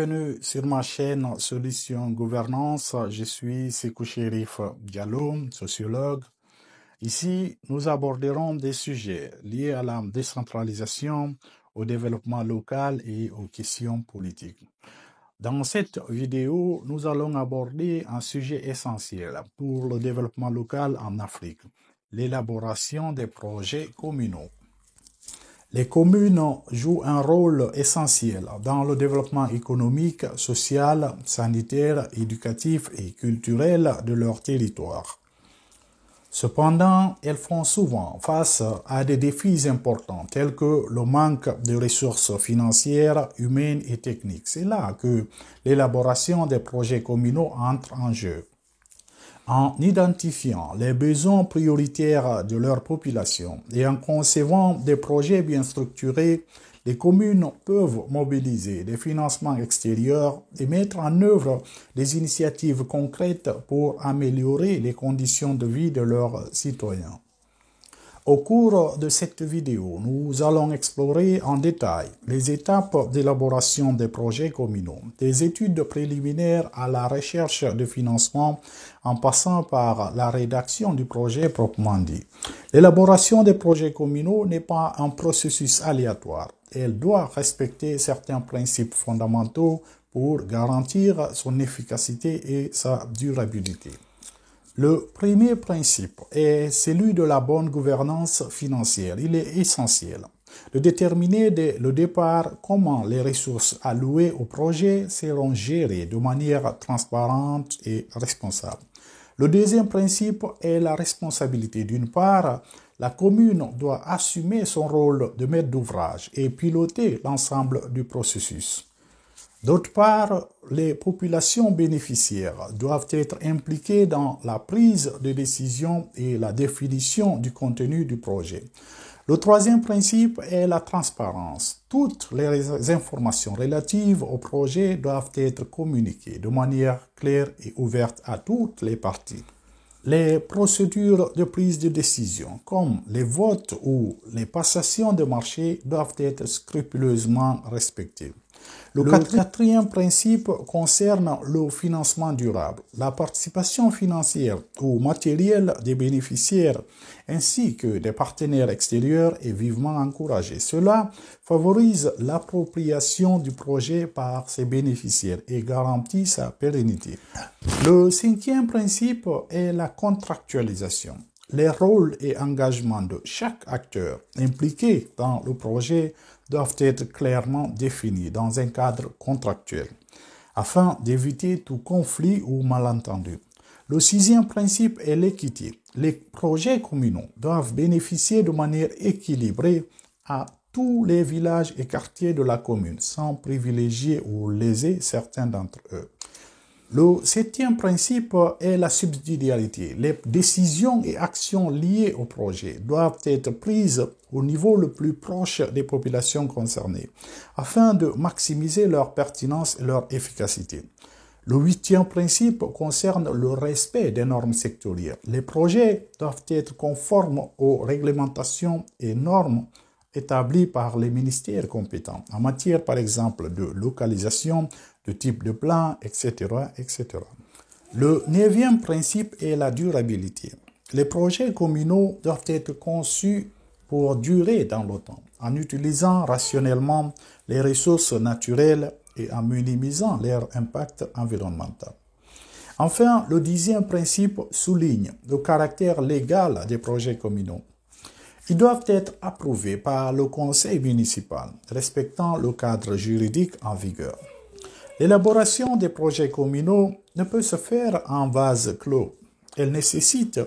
Bienvenue sur ma chaîne Solutions Gouvernance. Je suis Sékou Chérif Diallo, sociologue. Ici, nous aborderons des sujets liés à la décentralisation, au développement local et aux questions politiques. Dans cette vidéo, nous allons aborder un sujet essentiel pour le développement local en Afrique, l'élaboration des projets communaux. Les communes jouent un rôle essentiel dans le développement économique, social, sanitaire, éducatif et culturel de leur territoire. Cependant, elles font souvent face à des défis importants tels que le manque de ressources financières, humaines et techniques. C'est là que l'élaboration des projets communaux entre en jeu. En identifiant les besoins prioritaires de leur population et en concevant des projets bien structurés, les communes peuvent mobiliser des financements extérieurs et mettre en œuvre des initiatives concrètes pour améliorer les conditions de vie de leurs citoyens. Au cours de cette vidéo, nous allons explorer en détail les étapes d'élaboration des projets communaux, des études préliminaires à la recherche de financement en passant par la rédaction du projet proprement dit. L'élaboration des projets communaux n'est pas un processus aléatoire. Elle doit respecter certains principes fondamentaux pour garantir son efficacité et sa durabilité. Le premier principe est celui de la bonne gouvernance financière. Il est essentiel de déterminer dès le départ comment les ressources allouées au projet seront gérées de manière transparente et responsable. Le deuxième principe est la responsabilité. D'une part, la commune doit assumer son rôle de maître d'ouvrage et piloter l'ensemble du processus. D'autre part, les populations bénéficiaires doivent être impliquées dans la prise de décision et la définition du contenu du projet. Le troisième principe est la transparence. Toutes les informations relatives au projet doivent être communiquées de manière claire et ouverte à toutes les parties. Les procédures de prise de décision, comme les votes ou les passations de marché, doivent être scrupuleusement respectées. Le quatrième principe concerne le financement durable. La participation financière ou matérielle des bénéficiaires ainsi que des partenaires extérieurs est vivement encouragée. Cela favorise l'appropriation du projet par ses bénéficiaires et garantit sa pérennité. Le cinquième principe est la contractualisation. Les rôles et engagements de chaque acteur impliqué dans le projet doivent être clairement définis dans un cadre contractuel afin d'éviter tout conflit ou malentendu. Le sixième principe est l'équité. Les projets communaux doivent bénéficier de manière équilibrée à tous les villages et quartiers de la commune sans privilégier ou léser certains d'entre eux. Le septième principe est la subsidiarité. Les décisions et actions liées au projet doivent être prises au niveau le plus proche des populations concernées, afin de maximiser leur pertinence et leur efficacité. Le huitième principe concerne le respect des normes sectorielles. Les projets doivent être conformes aux réglementations et normes établies par les ministères compétents, en matière par exemple de localisation, de type de plan, etc., etc. Le neuvième principe est la durabilité. Les projets communaux doivent être conçus pour durer dans le temps, en utilisant rationnellement les ressources naturelles et en minimisant leur impact environnemental. Enfin, le dixième principe souligne le caractère légal des projets communaux. Ils doivent être approuvés par le conseil municipal, respectant le cadre juridique en vigueur. L'élaboration des projets communaux ne peut se faire en vase clos. Elle nécessite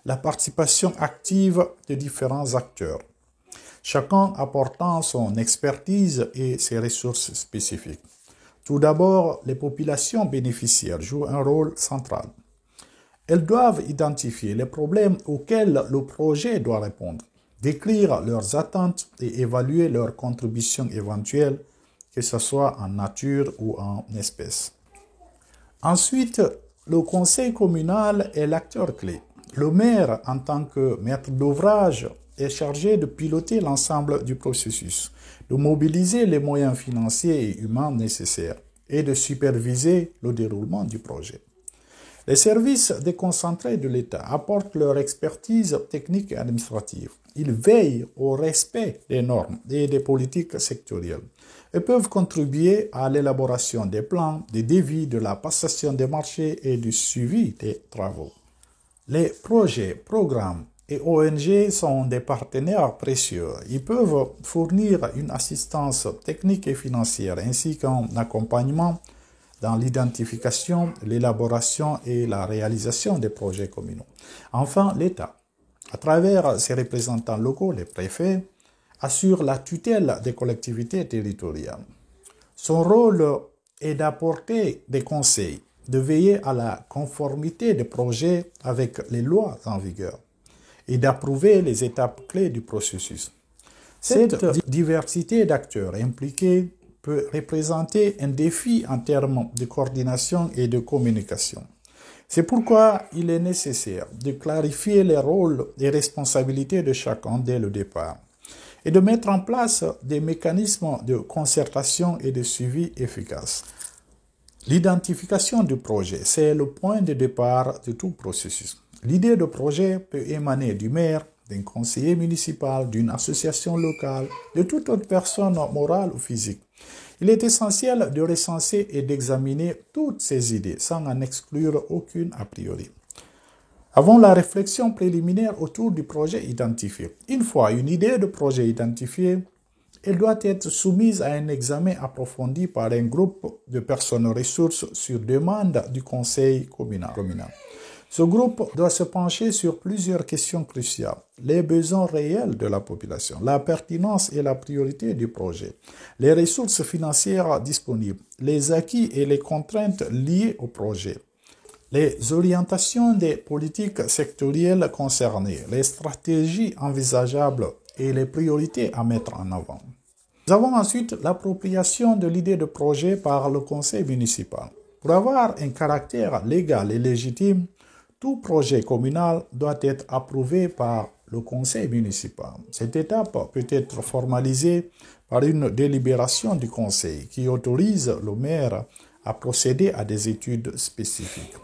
la participation active de différents acteurs, chacun apportant son expertise et ses ressources spécifiques. Tout d'abord, les populations bénéficiaires jouent un rôle central. Elles doivent identifier les problèmes auxquels le projet doit répondre, décrire leurs attentes et évaluer leurs contributions éventuelles, que ce soit en nature ou en espèces. Ensuite, le conseil communal est l'acteur clé. Le maire, en tant que maître d'ouvrage, est chargé de piloter l'ensemble du processus, de mobiliser les moyens financiers et humains nécessaires et de superviser le déroulement du projet. Les services déconcentrés de l'État apportent leur expertise technique et administrative. Ils veillent au respect des normes et des politiques sectorielles et peuvent contribuer à l'élaboration des plans, des devis, de la passation des marchés et du suivi des travaux. Les projets, programmes et ONG sont des partenaires précieux. Ils peuvent fournir une assistance technique et financière ainsi qu'un accompagnement dans l'identification, l'élaboration et la réalisation des projets communaux. Enfin, l'État, à travers ses représentants locaux, les préfets, assure la tutelle des collectivités territoriales. Son rôle est d'apporter des conseils, de veiller à la conformité des projets avec les lois en vigueur et d'approuver les étapes clés du processus. Cette diversité d'acteurs impliqués peut représenter un défi en termes de coordination et de communication. C'est pourquoi il est nécessaire de clarifier les rôles et responsabilités de chacun dès le départ et de mettre en place des mécanismes de concertation et de suivi efficaces. L'identification du projet, c'est le point de départ de tout processus. L'idée de projet peut émaner du maire, d'un conseiller municipal, d'une association locale, de toute autre personne morale ou physique. Il est essentiel de recenser et d'examiner toutes ces idées sans en exclure aucune a priori. Avant la réflexion préliminaire autour du projet identifié. Une fois une idée de projet identifiée, elle doit être soumise à un examen approfondi par un groupe de personnes ressources sur demande du conseil communal. Ce groupe doit se pencher sur plusieurs questions cruciales. Les besoins réels de la population, la pertinence et la priorité du projet, les ressources financières disponibles, les acquis et les contraintes liées au projet, les orientations des politiques sectorielles concernées, les stratégies envisageables et les priorités à mettre en avant. Nous avons ensuite l'appropriation de l'idée de projet par le conseil municipal. Pour avoir un caractère légal et légitime, tout projet communal doit être approuvé par le conseil municipal. Cette étape peut être formalisée par une délibération du conseil qui autorise le maire à procéder à des études spécifiques.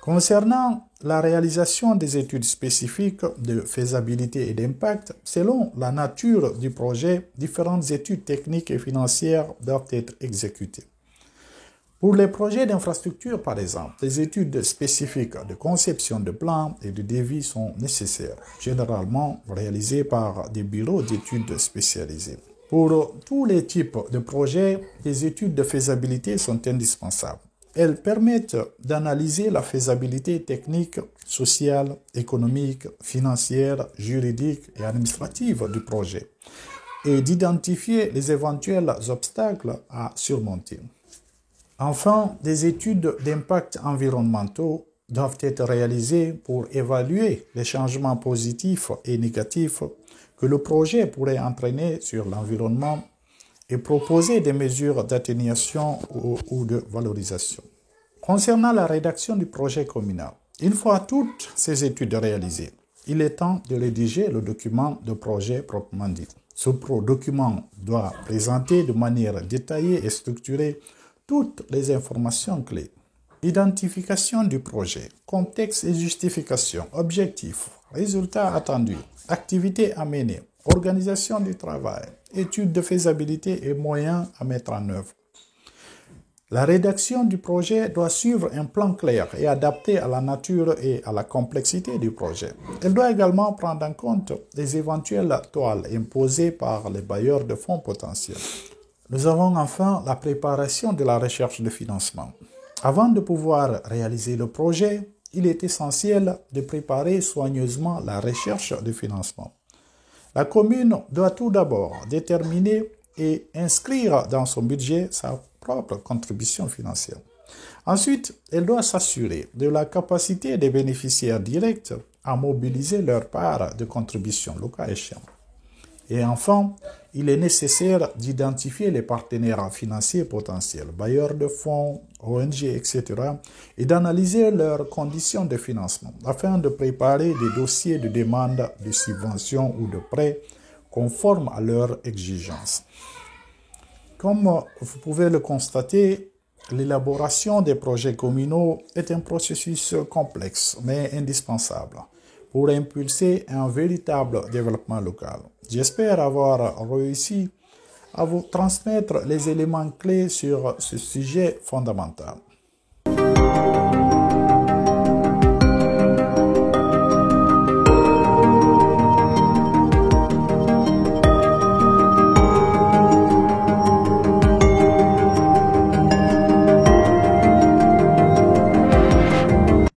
Concernant la réalisation des études spécifiques de faisabilité et d'impact, selon la nature du projet, différentes études techniques et financières doivent être exécutées. Pour les projets d'infrastructure, par exemple, des études spécifiques de conception de plans et de devis sont nécessaires, généralement réalisées par des bureaux d'études spécialisés. Pour tous les types de projets, des études de faisabilité sont indispensables. Elles permettent d'analyser la faisabilité technique, sociale, économique, financière, juridique et administrative du projet et d'identifier les éventuels obstacles à surmonter. Enfin, des études d'impact environnementaux doivent être réalisées pour évaluer les changements positifs et négatifs que le projet pourrait entraîner sur l'environnement et proposer des mesures d'atténuation ou de valorisation. Concernant la rédaction du projet communal, une fois toutes ces études réalisées, il est temps de rédiger le document de projet proprement dit. Ce document doit présenter de manière détaillée et structurée toutes les informations clés. Identification du projet, contexte et justification, objectifs, résultats attendus, activités à mener, organisation du travail, études de faisabilité et moyens à mettre en œuvre. La rédaction du projet doit suivre un plan clair et adapté à la nature et à la complexité du projet. Elle doit également prendre en compte les éventuelles toiles imposées par les bailleurs de fonds potentiels. Nous avons enfin la préparation de la recherche de financement. Avant de pouvoir réaliser le projet, il est essentiel de préparer soigneusement la recherche de financement. La commune doit tout d'abord déterminer et inscrire dans son budget sa propre contribution financière. Ensuite, elle doit s'assurer de la capacité des bénéficiaires directs à mobiliser leur part de contribution, le cas échéant. Et enfin, il est nécessaire d'identifier les partenaires financiers potentiels, bailleurs de fonds, ONG, etc., et d'analyser leurs conditions de financement afin de préparer des dossiers de demande de subvention ou de prêt conformes à leurs exigences. Comme vous pouvez le constater, L'élaboration des projets communaux est un processus complexe mais indispensable pour impulser un véritable développement local. J'espère avoir réussi à vous transmettre les éléments clés sur ce sujet fondamental.